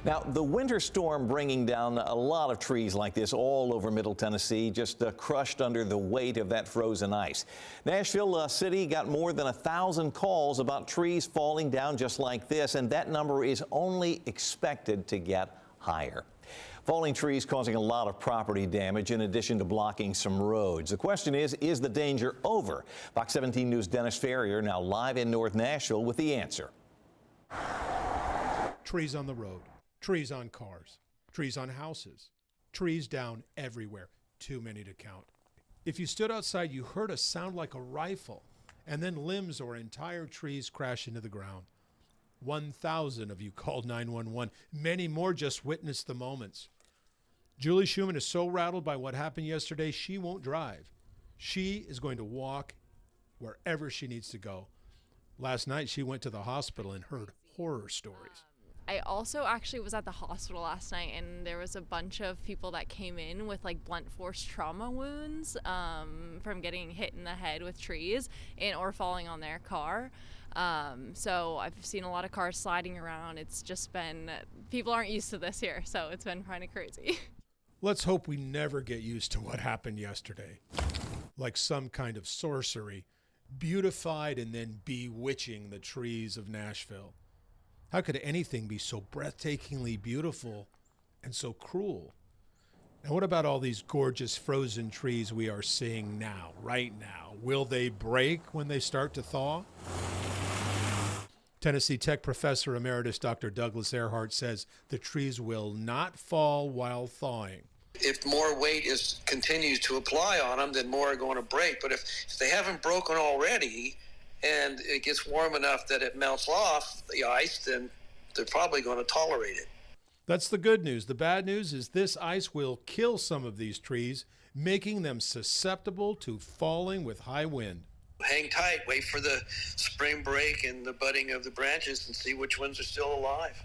Now, the winter storm bringing down a lot of trees like this all over Middle Tennessee, just crushed under the weight of that frozen ice. Nashville city got more than 1,000 calls about trees falling down just like this, and that number is only expected to get higher. Falling trees causing a lot of property damage in addition to blocking some roads. The question is the danger over? Fox 17 News' Dennis Ferrier now live in North Nashville with the answer. Trees on the road, trees on cars, trees on houses, trees down everywhere. Too many to count. If you stood outside, you heard a sound like a rifle, and then limbs or entire trees crash into the ground. 1,000 of you called 911. Many more just witnessed the moments. Julie Schumann is so rattled by what happened yesterday, she won't drive. She is going to walk wherever she needs to go. Last night, she went to the hospital and heard horror stories. I also actually was at the hospital last night, and there was a bunch of people that came in with like blunt force trauma wounds from getting hit in the head with trees or falling on their car. So I've seen a lot of cars sliding around. It's just been, people aren't used to this here, so it's been kind of crazy. Let's hope we never get used to what happened yesterday. Like some kind of sorcery, beautified and then bewitching the trees of Nashville. How could anything be so breathtakingly beautiful and so cruel? Now, what about all these gorgeous frozen trees we are seeing now, right now? Will they break when they start to thaw? Tennessee Tech Professor Emeritus Dr. Douglas Earhart says the trees will not fall while thawing. If more weight continues to apply on them, then more are going to break. But if they haven't broken already, and it gets warm enough that it melts off the ice, then they're probably going to tolerate it. That's the good news. The bad news is this ice will kill some of these trees, making them susceptible to falling with high wind. Hang tight, wait for the spring break and the budding of the branches and see which ones are still alive.